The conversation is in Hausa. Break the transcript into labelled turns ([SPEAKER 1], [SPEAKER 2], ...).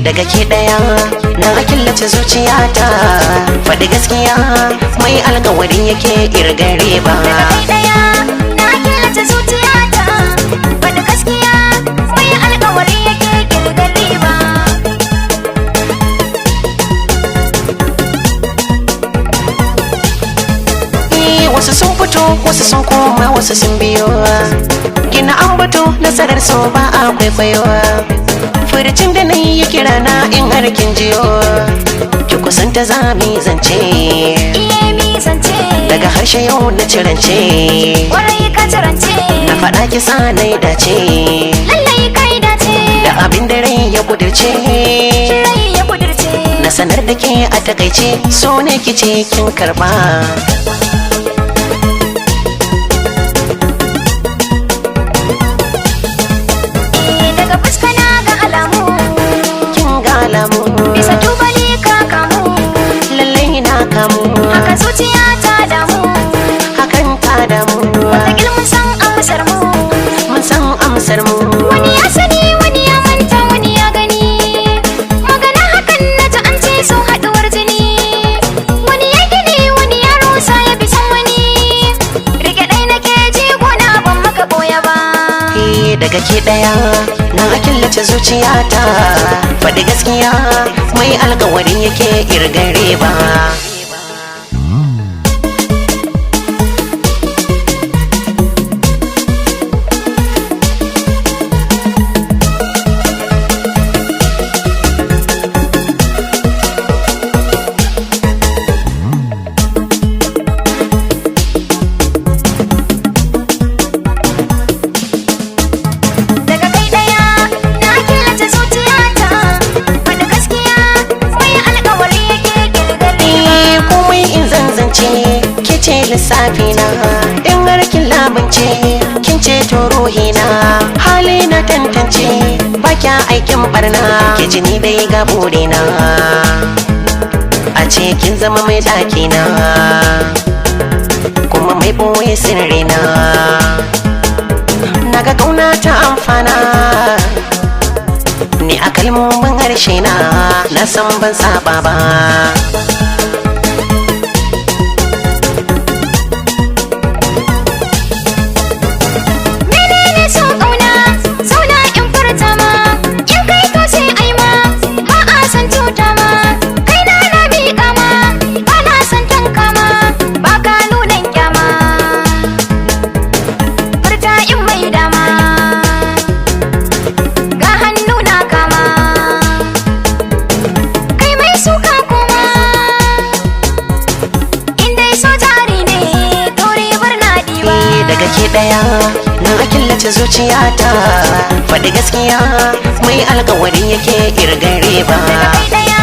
[SPEAKER 1] daga ke daya na killace zuciyata, faɗi gaskiya mai alƙawarin yake irgare ba.
[SPEAKER 2] Daga kai daya na killace zuciyata, faɗi gaskiya mai alƙawarin yake irgare ba.
[SPEAKER 1] Wasu sun fito, wasu sun koma, wasu sun biyo. Gina an bato nasarar so ba a kwaikwayo. Furcin da na yi kira na in harkin jiyo, ki kusanta za mu zance.
[SPEAKER 2] Iye mi zance,
[SPEAKER 1] daga harshe yau na cirance.
[SPEAKER 2] Kwarai ka cirance,
[SPEAKER 1] na faɗa ki sa na yi dace.
[SPEAKER 2] Lallai kai dace,
[SPEAKER 1] da abin da rai ya kudirce.
[SPEAKER 2] rai ya kudirce.
[SPEAKER 1] Na sanar da ke a takaice, so ne ki ce kin karba.
[SPEAKER 2] Daga fuska na ga alamu,
[SPEAKER 1] Kin ga alamu,
[SPEAKER 2] bisa tubali ka kamu,
[SPEAKER 1] lallai na kamu.
[SPEAKER 2] haka zuciya ta damu.
[SPEAKER 1] Hakan ta damu,
[SPEAKER 2] Wataƙil mun san amsar mu,
[SPEAKER 1] mun san amsar mu.
[SPEAKER 2] wani ya sani wani ya manta wani ya gani. Magana hakan na ji an ce sun haɗuwar jini. Wani ya gini wani ya rusa ya bi san wani. Rike ɗai nake ji gona ban maka boya ba.
[SPEAKER 1] Daga ke daya na killace zuciyata, faɗi gaskiya mai alƙawarin yake irgare ba.
[SPEAKER 2] Daga kai ɗaya na killace zuciyata, faɗi gaskiya mai alƙawari yake ƙirƙiri.
[SPEAKER 1] Komai in zanzance ke ce lissafi na, in harkin labance kin ceto ruhina. Hali na tantance ba kya aikin barna, ke jini dai ga burina. A ce kin zama mai ɗakina, kuma mai ɓoye sirrina. Naga kauna ta amfana ni a kalmomin harshe na san ban saba ba.
[SPEAKER 2] Menene so ƙauna, zauna in furta ma, in kai to sai ai ma, ba a san cuta ma, kai na miƙa ma, ba na san tanka ma, ba ka nunan kyama, furta in mai dama, ga hannu na kama, kai mai suka koma, in dai so jari ne, dore bar na diba.
[SPEAKER 1] Daga ke daya na killace zuciyata, faɗi gaskiya mai alƙawarin yake irgare ba.
[SPEAKER 2] Daga kai ɗaya